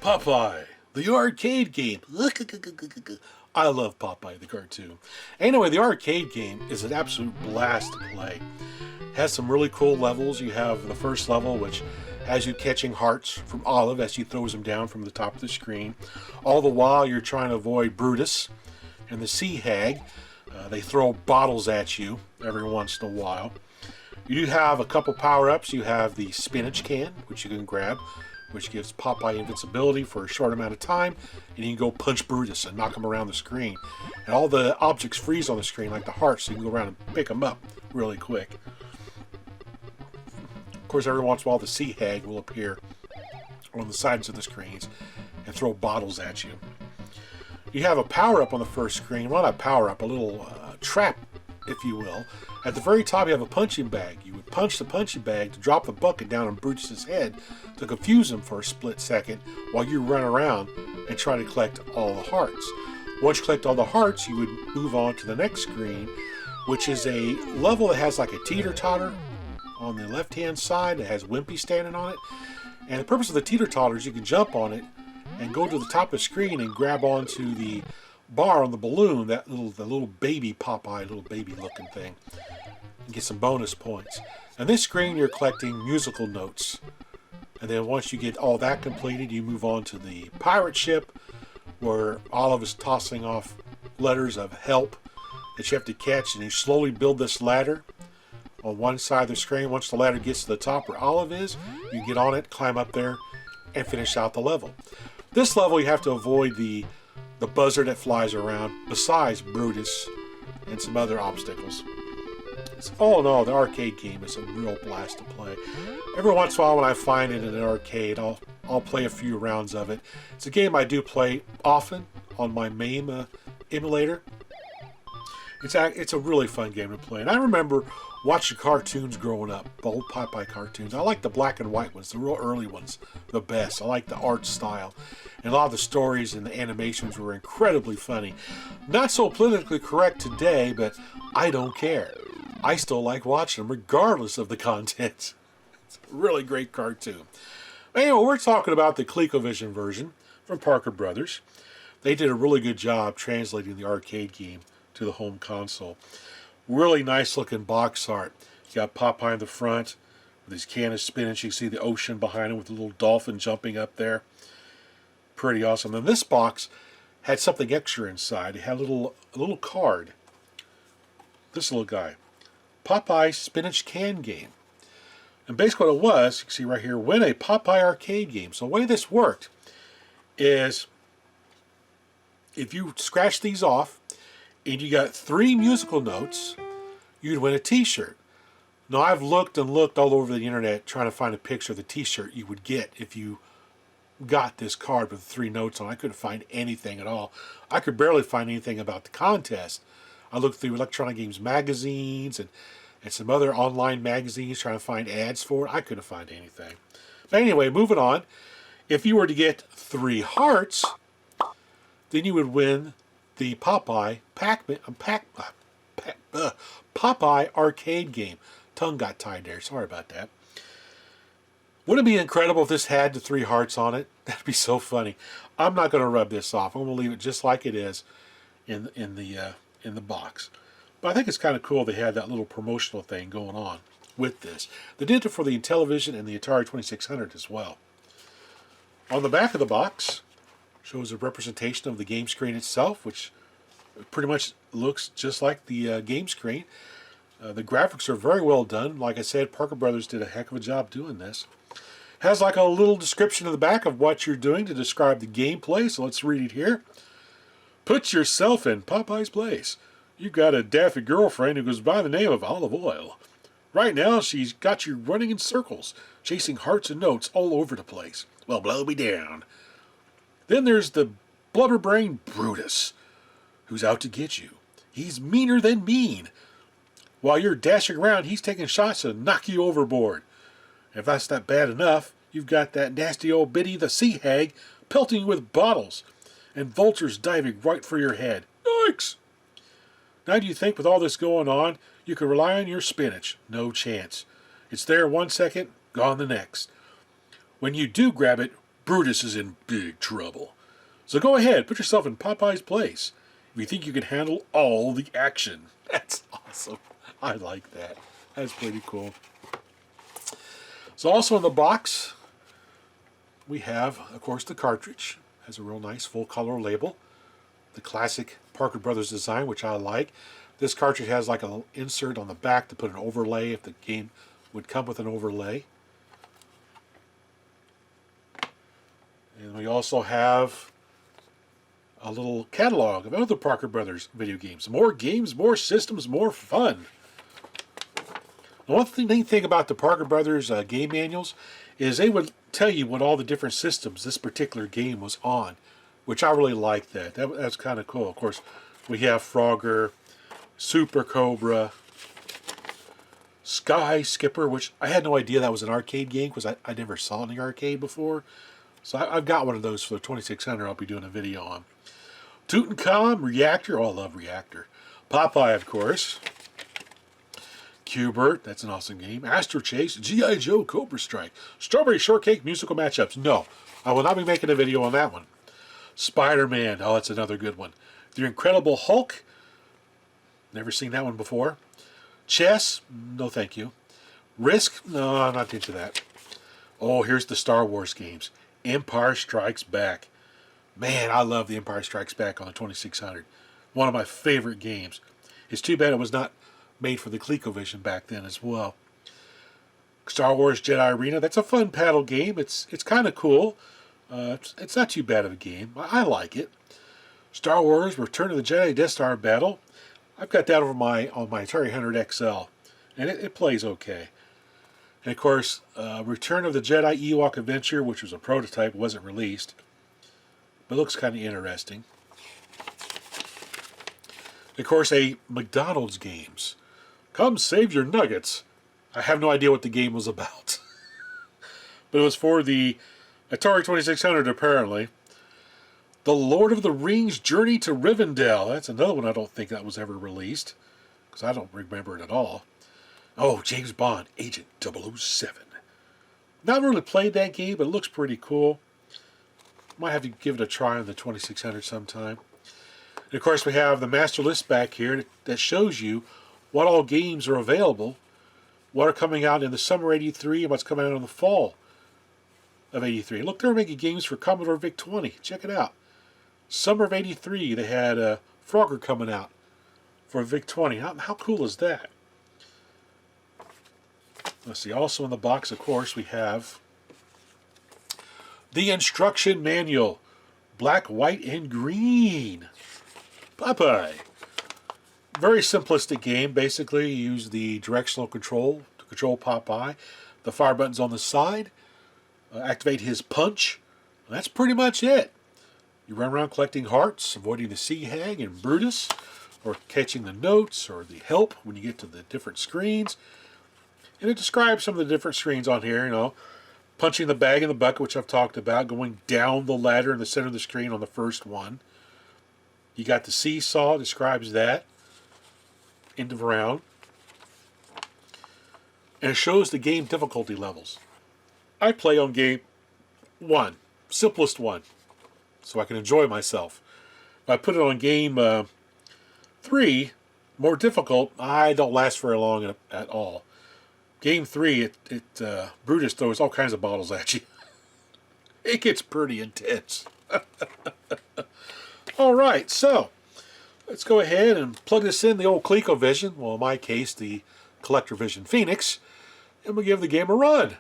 Popeye, the arcade game. I love Popeye, the cartoon. Anyway, the arcade game is an absolute blast to play. It has some really cool levels. You have the first level, which has you catching hearts from Olive as she throws them down from the top of the screen. All the while, you're trying to avoid Brutus and the Sea Hag. They throw bottles at you every once in a while. You do have a couple power-ups. You have the spinach can, which you can grab, which gives Popeye invincibility for a short amount of time, and you can go punch Brutus and knock him around the screen. And all the objects freeze on the screen, like the hearts, so you can go around and pick them up really quick. Of course, every once in a while, the Sea Hag will appear on the sides of the screens and throw bottles at you. You have a power-up on the first screen. Well, not a power-up, a little trap, if you will. At the very top, you have a punching bag. You would punch the punching bag to drop the bucket down on Brutus's head to confuse him for a split second while you run around and try to collect all the hearts. Once you collect all the hearts, you would move on to the next screen, which is a level that has like a teeter-totter on the left-hand side that has Wimpy standing on it. And the purpose of the teeter-totter is you can jump on it and go to the top of the screen and grab onto the bar on the balloon, the little baby Popeye, little baby looking thing, and get some bonus points. On this screen, you're collecting musical notes. And then once you get all that completed, you move on to the pirate ship, where Olive is tossing off letters of help that you have to catch, and you slowly build this ladder on one side of the screen. Once the ladder gets to the top where Olive is, you get on it, climb up there, and finish out the level. This level, you have to avoid the buzzard that flies around, besides Brutus and some other obstacles. It's, all in all, the arcade game is a real blast to play. Every once in a while when I find it in an arcade, I'll play a few rounds of it. It's a game I do play often on my MAME emulator. It's a really fun game to play. And I remember watching cartoons growing up, the old Popeye cartoons. I like the black and white ones, the real early ones, the best. I like the art style. And a lot of the stories and the animations were incredibly funny. Not so politically correct today, but I don't care. I still like watching them regardless of the content. It's a really great cartoon. Anyway, we're talking about the ColecoVision version from Parker Brothers. They did a really good job translating the arcade game to the home console. Really nice looking box art. You got Popeye in the front with his can of spinach. You can see the ocean behind him with a little dolphin jumping up there. Pretty awesome. And this box had something extra inside. It had a little card. This little guy. Popeye Spinach Can Game. And basically what it was, you can see right here, win a Popeye arcade game. So the way this worked is if you scratch these off and you got 3 musical notes, you'd win a t-shirt. Now I've looked and looked all over the internet trying to find a picture of the t-shirt you would get if you got this card with 3 notes on. I couldn't find anything at all. I could barely find anything about the contest. I looked through Electronic Games magazines and some other online magazines trying to find ads for it. I couldn't find anything. But anyway, moving on. If you were to get 3 hearts, then you would win the Popeye Popeye arcade game. Tongue got tied there. Sorry about that. Wouldn't it be incredible if this had the 3 hearts on it? That'd be so funny. I'm not going to rub this off. I'm going to leave it just like it is in the box. But I think it's kind of cool they had that little promotional thing going on with this. They did it for the Intellivision and the Atari 2600 as well. On the back of the box shows a representation of the game screen itself, which pretty much looks just like the game screen. The graphics are very well done. Like I said, Parker Brothers did a heck of a job doing this. Has like a little description in the back of what you're doing to describe the gameplay, so let's read it here. Put yourself in Popeye's place. You've got a daffy girlfriend who goes by the name of Olive Oil. Right now, she's got you running in circles, chasing hearts and notes all over the place. Well, blow me down. Then there's the blubberbrain Brutus, who's out to get you. He's meaner than mean. While you're dashing around, he's taking shots to knock you overboard. If that's not bad enough, you've got that nasty old biddy, the Sea Hag, pelting you with bottles, and vultures diving right for your head. Yikes! Now do you think with all this going on, you can rely on your spinach? No chance. It's there 1 second, gone the next. When you do grab it, Brutus is in big trouble. So go ahead, put yourself in Popeye's place if you think you can handle all the action. That's awesome. I like that. That's pretty cool. So also in the box, we have, of course, the cartridge. Has a real nice full color label. The classic Parker Brothers design, which I like. This cartridge has like an insert on the back to put an overlay if the game would come with an overlay. And we also have a little catalog of other Parker Brothers video games. More games, more systems, more fun. The one neat thing about the Parker Brothers game manuals is they would tell you what all the different systems this particular game was on, which I really like that. That's kind of cool. Of course, we have Frogger, Super Cobra, Sky Skipper, which I had no idea that was an arcade game because I never saw it in the arcade before. So I've got one of those for the 2600 I'll be doing a video on. Tutankhamun, Reactor, oh I love Reactor. Popeye, of course. Q*bert, that's an awesome game. Astro Chase, G.I. Joe, Cobra Strike. Strawberry Shortcake, musical matchups. No, I will not be making a video on that one. Spider-Man, oh that's another good one. The Incredible Hulk, never seen that one before. Chess, no thank you. Risk, no, I'm not into that. Oh, here's the Star Wars games. Empire Strikes Back. Man, I love the Empire Strikes Back on the 2600. One of my favorite games. It's too bad it was not made for the ColecoVision back then as well. Star Wars Jedi Arena, that's a fun paddle game. It's kind of cool. It's not too bad of a game. I like it. Star Wars Return of the Jedi Death Star Battle. I've got that over on my Atari 100 XL, and it plays okay. And of course, Return of the Jedi Ewok Adventure, which was a prototype, wasn't released, but looks kind of interesting. Of course, a McDonald's games. Come save your nuggets. I have no idea what the game was about. But it was for the Atari 2600 apparently. The Lord of the Rings Journey to Rivendell. That's another one I don't think that was ever released, because I don't remember it at all. Oh, James Bond, Agent 007. Not really played that game, but it looks pretty cool. Might have to give it a try on the 2600 sometime. And of course, we have the master list back here that shows you what all games are available, what are coming out in the summer '83, and what's coming out in the fall of '83. Look, they're making games for Commodore VIC-20. Check it out. Summer of '83, they had Frogger coming out for VIC-20. How cool is that? Let's see. Also in the box, of course, we have the instruction manual. Black, white, and green. Popeye. Very simplistic game. Basically, you use the directional control to control Popeye. The fire button's on the side. Activate his punch. That's pretty much it. You run around collecting hearts, avoiding the sea hag and Brutus, or catching the notes or the help when you get to the different screens. And it describes some of the different screens on here, you know. Punching the bag in the bucket, which I've talked about. Going down the ladder in the center of the screen on the first one. You got the seesaw, describes that. End of round. And it shows the game difficulty levels. I play on game 1, simplest one, so I can enjoy myself. If I put it on game 3, more difficult, I don't last very long at all. Game 3, Brutus throws all kinds of bottles at you. It gets pretty intense. All right, so let's go ahead and plug this in the old ColecoVision, well in my case the CollectorVision Phoenix, and we'll give the game a run.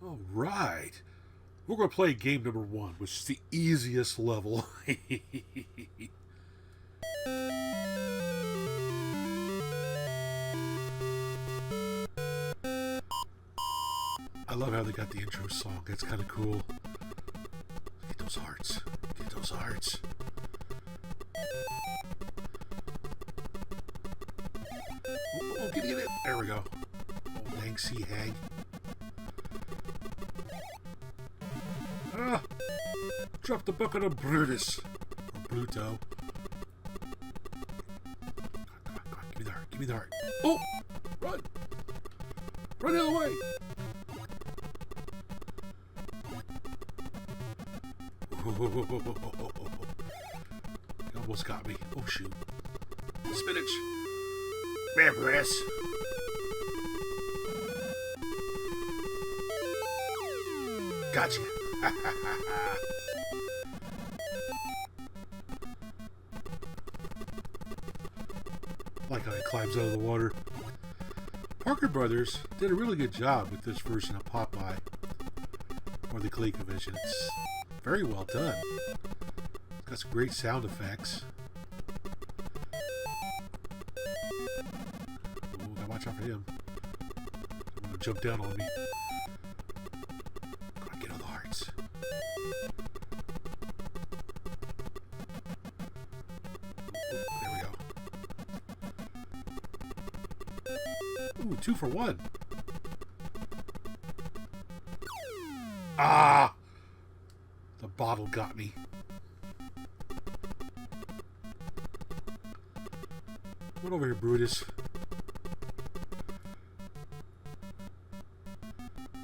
All right, we're going to play game number 1, which is the easiest level. I love how they got the intro song. That's kind of cool. Get those hearts. Get those hearts. Oh, get it. There we go. Oh, dang sea hag. Ah! Drop the bucket of Brutus. Or Pluto. Come on. Give me the heart. Give me the heart. Oh! Run! Run the other way! He almost got me. Oh, shoot. Spinach. Come here, Brutus. Gotcha. Like how he climbs out of the water. Parker Brothers did a really good job with this version of Popeye, or the ColecoVision. It's very well done. It's got some great sound effects. Oh, gotta watch out for him. He's gonna jump down on me. Come on, get all the hearts. There we go. Ooh, 2 for 1. Ah! The bottle got me. Come over here, Brutus.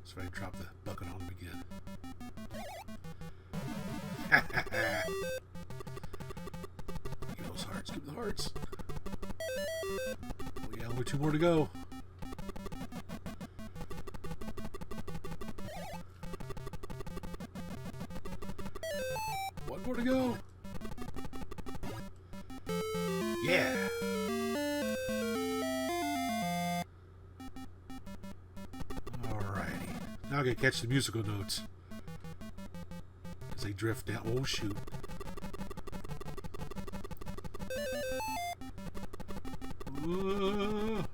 So I drop the bucket on him again. Give those hearts. Give the hearts. Oh yeah, only 2 more to go. One more to go. Yeah. Alrighty. Now I gotta catch the musical notes as they drift down. Oh shoot. Come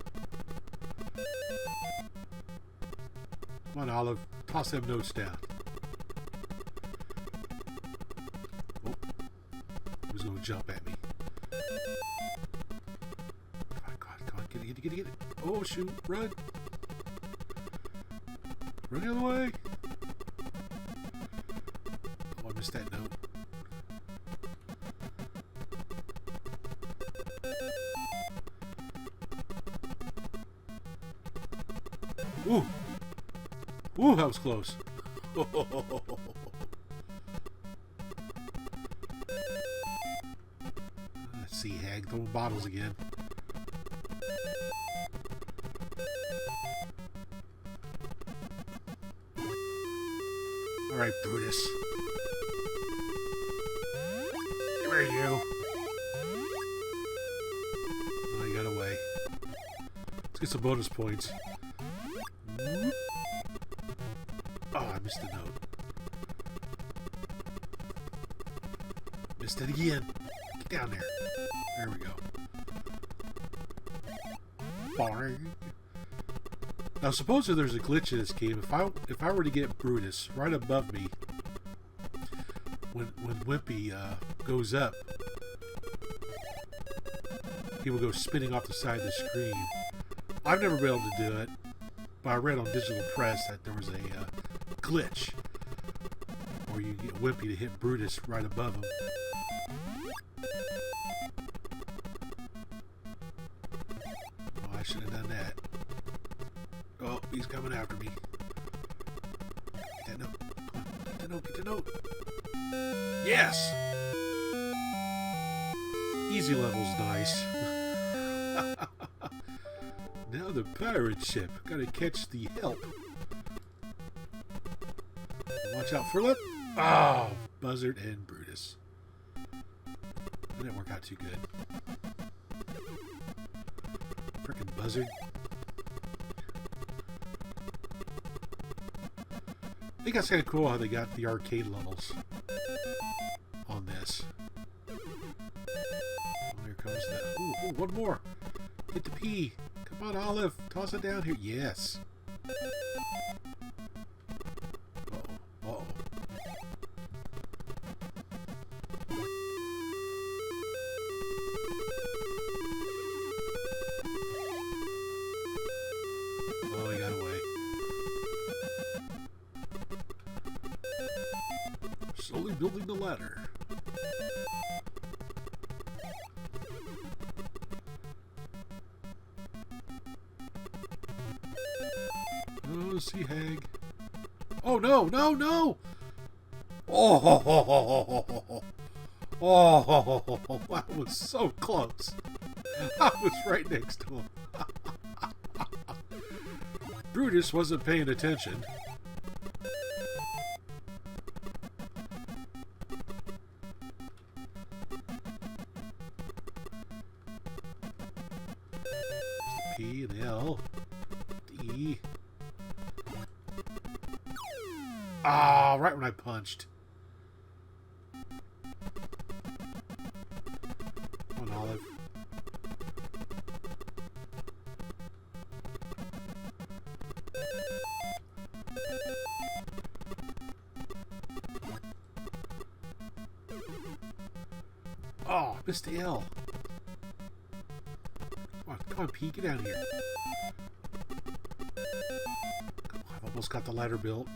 on, Olive. Toss them notes down. Oh. He was going to jump at me. Come on. Get it. Oh, shoot. Run. Run the other way. Oh, I missed that note. Ooh. Ooh, that was close. Let's see, Hag, throwing bottles again. Alright, Brutus. Where are you? Oh, he got away. Let's get some bonus points. Oh, I missed the note. Missed it again. Get down there. There we go. Boring. Now, supposedly there's a glitch in this game. If I were to get Brutus right above me, when Wimpy goes up, he will go spinning off the side of the screen. I've never been able to do it, but I read on Digital Press that there was a glitch where you get Wimpy to hit Brutus right above him. Oh, I should have done that. Oh, he's coming after me. Get that note. Come on, get the note. Yes! Easy level's nice. Now the pirate ship. Gotta catch the help. Watch out for lip. Oh, Buzzard and Brutus. That didn't work out too good. Frickin' Buzzard. I think that's kind of cool how they got the arcade levels on this. Oh, here comes the... Ooh, one more. Get the P. Come on, Olive. Toss it down here. Yes. Uh-oh. Oh, he got away. Slowly building the ladder. Oh, Sea Hag. Oh, no! Oh, oh, that was so close. I was right next to him. Brutus wasn't paying attention. P and L. D. Ah, right when I punched. Come on, Olive. Oh, missed the L. Come on, P, get down here. Come on, I've almost got the ladder built.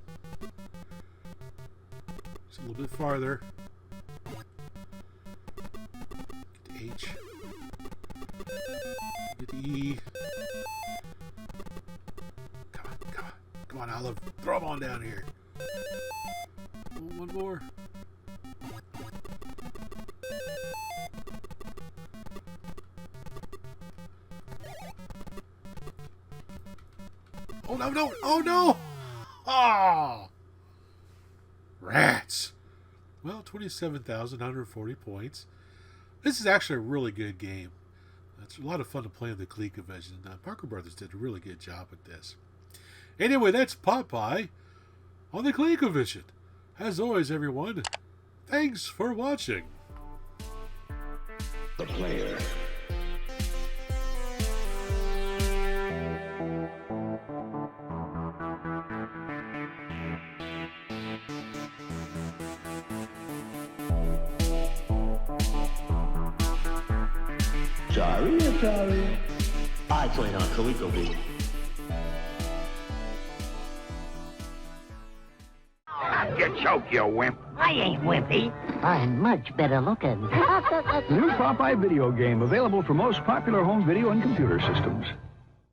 Just a little bit farther. Get to H. Get to E. Come on, come on. Come on, Olive. Throw them on down here. Oh, one more. Oh, no, no. Oh, no. Oh. Rats. Well, 27,140 points. This is actually a really good game. It's a lot of fun to play on the ColecoVision. Parker Brothers did a really good job with this. Anyway, that's Popeye on the ColecoVision. As always, everyone, thanks for watching. The player. Sorry. I played on ColecoVision. You choke, you wimp. I ain't wimpy. I'm much better looking. The new Popeye video game, available for most popular home video and computer systems.